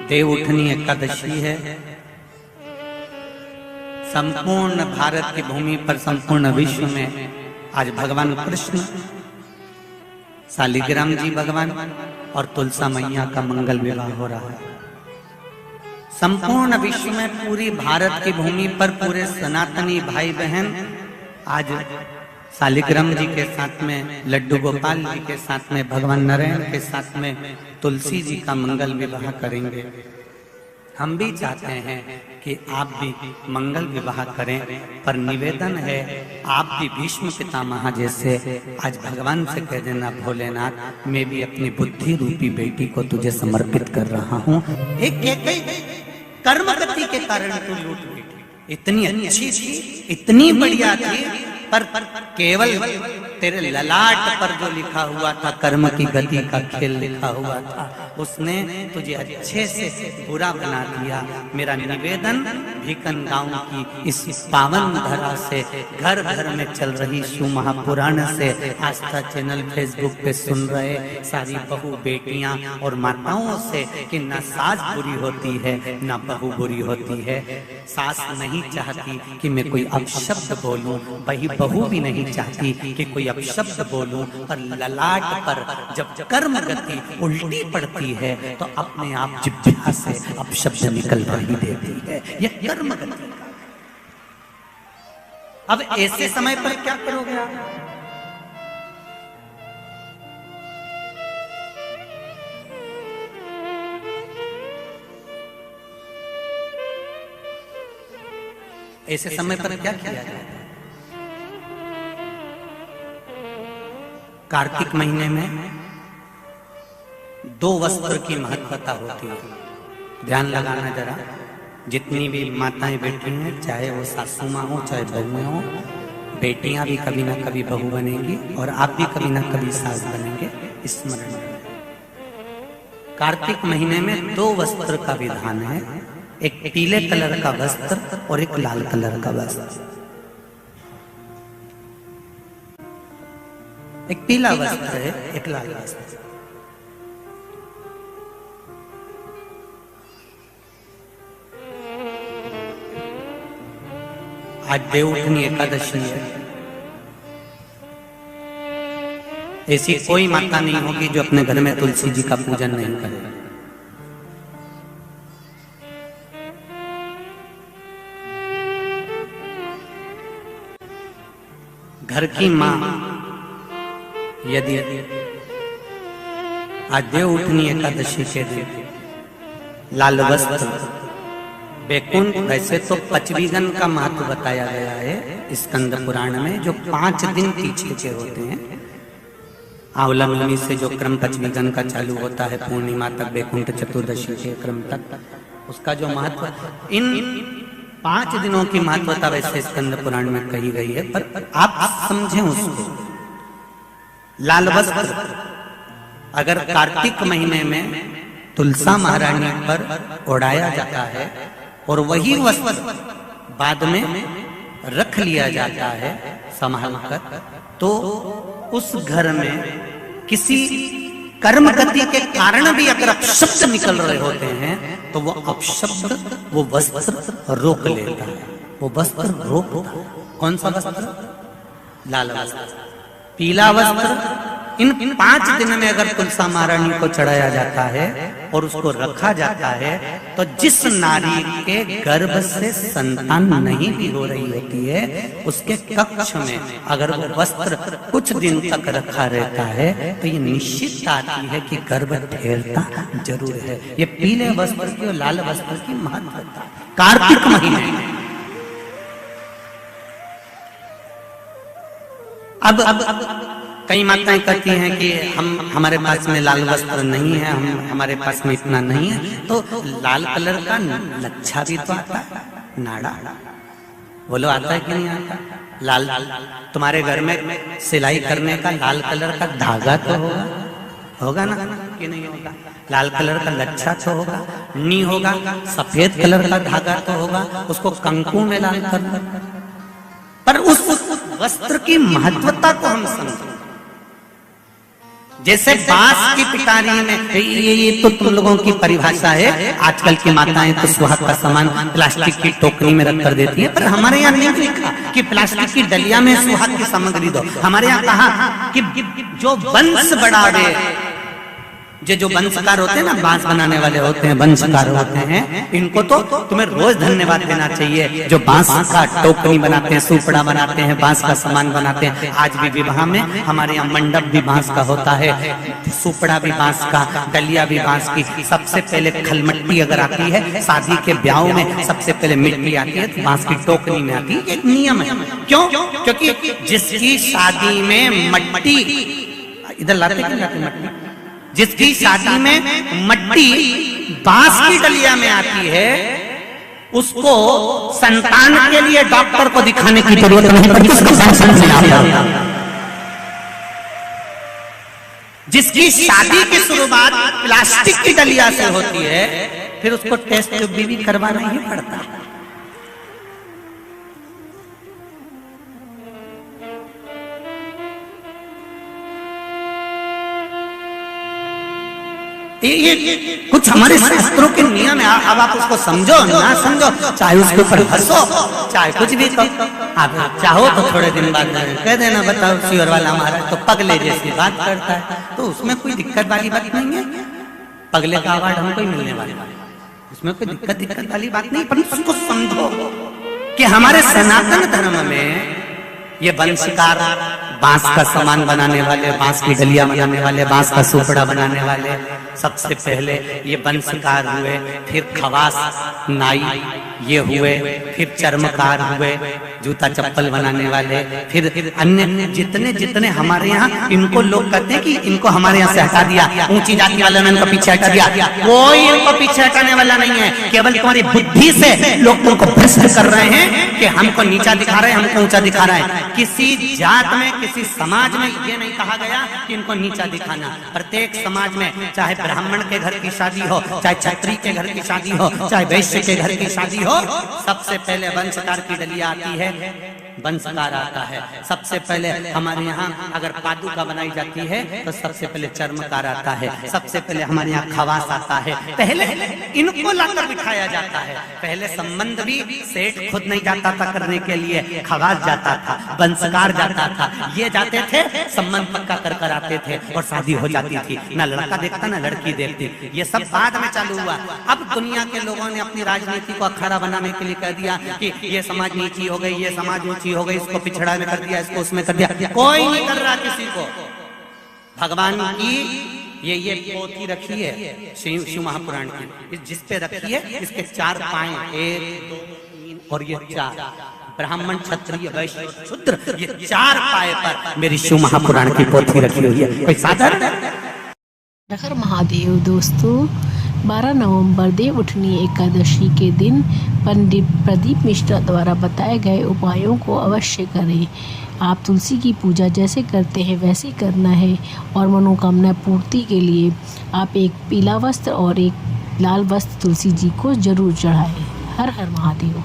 देवउठनी एकादशी है। संपूर्ण भारत की भूमि पर, संपूर्ण विश्व में आज भगवान कृष्ण, शालिग्राम जी भगवान और तुलसा मैया का मंगल विवाह हो रहा है। संपूर्ण विश्व में, पूरी भारत की भूमि पर पूरे सनातनी भाई बहन आज शालिग्राम जी के साथ में, लड्डू गोपाल जी के साथ में, भगवान नारायण के साथ में तुलसी जी का मंगल विवाह करेंगे। हम भी चाहते हैं कि आप भी मंगल विवाह करें, पर निवेदन है आप भी भीष्म पितामह जैसे आज भगवान से कह देना, भोलेनाथ मैं भी अपनी बुद्धि रूपी बेटी को तुझे समर्पित कर रहा हूँ। एक कर्म गति के कारण तू लूट बैठी, इतनी अच्छी थी, इतनी बढ़िया थी, पर केवल तेरे ललाट पर जो लिखा हुआ था कर्म की गति का खेल लिखा हुआ था, उसने तुझे अच्छे से बुरा बना दिया। मेरा निवेदन भीकन गांव की इस पावन धरा से, घर घर में चल रही शिव महापुराण से, आस्था चैनल फेसबुक पे सुन रहे सारी बहू बेटियां और माताओं से कि ना सास बुरी होती है ना बहू बुरी होती है। सास नहीं चाहती कि मैं कोई अपशब्द बोलूं, वही बहू भी नहीं चाहती कि कोई अपशब्द बोलूं, पर ललाट पर जब कर्म गति उल्टी पड़ती है तो अपने आप जिह्वा से अपशब्द निकल ही देती है। यह कर्म गति। अब ऐसे समय पर क्या करोगे आप? ऐसे समय पर क्या किया जाए? कार्तिक महीने में 2 वस्त्र की महत्वता होती है। ध्यान लगाना जरा, जितनी भी माताएं बैठी हैं, चाहे वो सासू माँ हो चाहे बहुएं हो, बेटियां भी कभी ना कभी बहू बनेंगी और आप भी कभी ना कभी सास बनेंगे, स्मरण में। कार्तिक महीने में 2 वस्त्र का विधान है, एक पीले कलर का वस्त्र और एक लाल कलर का वस्त्र। एक पीला वस्त्र है, एक लाल वस्त्र। आज देवउठनी एकादशी है। ऐसी कोई माता नहीं होगी जो अपने घर में तुलसी जी का पूजन नहीं करे। घर की मां यदि आज देवउठनी एकादशी के दिन लाल वस्त्र, बैकुंठ, वैसे तो पचवीगन का महत्व बताया गया है स्कंद पुराण में, जो 5 दिन पीछे के होते हैं। आंवला नवमी से जो क्रम पचवीगन का चालू होता है, पूर्णिमा तक, बैकुंठ चतुर्दशी के क्रम तक, उसका जो महत्व, इन 5 दिनों की महत्वता वैसे स्कंद पुराण में कही गई है, पर आप समझें उसको। लाल वस्त्र अगर कार्तिक महीने में तुलसा महारानी पर ओढ़ाया जाता है और वही वस्त्र बाद में रख लिया जाता है संभाल कर, तो उस घर में किसी कर्म गति के कारण भी अगर अपशब्द निकल रहे होते हैं तो वो अपशब्द वो वस्त्र रोक लेता है। वो वस्त्र रोकता है। कौन सा वस्त्र? लाल वस्त्र, पीला वस्त्र। इन 5 दिन में अगर तुलसा महारानी को चढ़ाया जाता है और उसको रखा जाता है, तो जिस नारी के गर्भ से संतान नहीं भी हो रही होती है, उसके कक्ष में अगर वो वस्त्र कुछ दिन तक रखा रहता है तो ये निश्चित आती है कि गर्भ ठहरता जरूर है। ये पीले वस्त्र की और लाल वस्त्र की महत्वता कार्तिक महीने में। अब कई माताएं कहती हैं कि हमारे पास में लाल वस्त्र नहीं है, हमारे पास में इतना नहीं है, तो लाल कलर का लच्छा भी तो आता है, नाड़ा। बोलो आता है कि नहीं आता? लाल तुम्हारे घर में सिलाई करने का लाल कलर का धागा तो होगा ना कि नहीं होगा? लाल कलर का लच्छा तो होगा, नहीं होगा सफेद कलर का धागा तो होगा, उसको कंकु में लाल करना। पर उस वस्त्र की महत्वता को हम समझें। जैसे बांस की पिटारी में, ये तो तुम लोगों की परिभाषा है। आजकल की माताएं तो सुहाग का सामान प्लास्टिक की टोकरी में रख कर देती है, पर हमारे यहाँ नहीं लिखा कि प्लास्टिक की डलिया में सुहाग की सामग्री दो। हमारे यहाँ कहा कि जो वंश बढ़ावे, जो वंशकार होते हैं ना, बांस बनाने वाले होते हैं, वंशकार होते हैं, इनको तो तुम्हें रोज धन्यवाद देना चाहिए। जो बांस का टोकरी बनाते हैं, सुपड़ा बनाते हैं, बांस का सामान बनाते हैं। आज भी विवाह में हमारे यहाँ मंडप भी बांस का होता है, सुपड़ा भी बांस का, डलिया भी बांस की। सबसे पहले खलमट्टी अगर आती है, शादी के ब्याह में सबसे पहले मिट्टी आती है, तो बांस की टोकरी में आती है। एक नियम है। क्यों? क्योंकि जिसकी शादी में मट्टी, इधर लाते मट्टी, जिसकी शादी में मट्टी बांस की डलिया में आती है, उसको संतान के लिए डॉक्टर को दिखाने की जरूरत नहीं पड़ती। जिसकी शादी की शुरुआत प्लास्टिक की डलिया से होती है, फिर उसको टेस्ट भी करवाना ही पड़ता है। ये कुछ हमारे शास्त्रों के नियम है। अब आप उसको समझो ना समझो, चाहे उसके ऊपर हंसो, चाहे कुछ भी करो, आप चाहो तो थोड़े दिन बाद कह देना, बताओ शिवर वाला महाराज तो पगले जैसी बात करता है, तो उसमें कोई दिक्कत वाली बात नहीं है। पगले का अवार्ड हमको ही मिलने वाला है, उसमें कोई दिक्कत वाली बात नहीं। पर उसको समझो कि हमारे सनातन धर्म में ये वंशकार, बांस का सामान बनाने वाले, बांस की डलिया बनाने वाले, बांस का सुपड़ा बनाने वाले, सबसे पहले ये वंशकार हुए, फिर खवास नाई ये हुए, फिर चर्मकार हुए, जूता चप्पल बनाने वाले, फिर अन्य जितने हमारे यहाँ, इनको लोग कहते हैं कि इनको हमारे यहाँ से हटा दिया, ऊंची जाति वालों ने इनको पीछे हटा दिया। कोई इनको पीछे हटाने वाला नहीं है। केवल तुम्हारी बुद्धि से लोग तुमको भ्रष्ट कर रहे हैं कि हमको नीचा दिखा रहे हैं, हमको ऊंचा दिखा रहे हैं। किसी जात में, किसी समाज में ये नहीं कहा गया कि इनको नीचा दिखाना। प्रत्येक समाज में, चाहे ब्राह्मण के घर की शादी हो, चाहे क्षत्रिय के घर की शादी हो, चाहे वैश्य के घर की शादी हो, सबसे पहले वंशकार की डलिया आती है, वंशकार आता है। सबसे पहले हमारे यहाँ अगर पादुका बनाई जाती है तो सबसे पहले चर्मकार आता है, सबसे पहले हमारे यहाँ खवास आता है। पहले इनको लाकर बिठाया जाता है। पहले संबंध भी सेठ खुद नहीं जाता था करने के लिए, खवास जाता था, वंशकार जाता था, ये जाते थे, संबंध पक्का कर कर आते थे और शादी हो जाती थी। ना लड़का देखता ना लड़की देखती। ये सब बाद में चालू हुआ। अब दुनिया के लोगों ने अपनी राजनीति को अखाड़ा बनाने के लिए कह दिया कि ये समाज नीची हो गई, ये समाज ऊंची हो गई, इसको पिछड़ा में कर दिया, इसको उसमें कर दिया। कोई नहीं कर रहा किसी को। भगवान की ये पोथी रखी है शिव महापुराण की, जिस पे रखी है, इसके 4 पाए, 1 2 3 और ये 4, ब्राह्मण क्षत्रिय वैश्य शूद्र, ये 4 पाए पर मेरी शिव महापुराण की पोथी रखी हुई है। कोई साधारण हर महादेव। दोस्तों, 12 नवंबर देव उठनी एकादशी के दिन पंडित प्रदीप मिश्रा द्वारा बताए गए उपायों को अवश्य करें। आप तुलसी की पूजा जैसे करते हैं वैसे करना है और मनोकामना पूर्ति के लिए आप एक पीला वस्त्र और एक लाल वस्त्र तुलसी जी को जरूर चढ़ाएं। हर हर महादेव।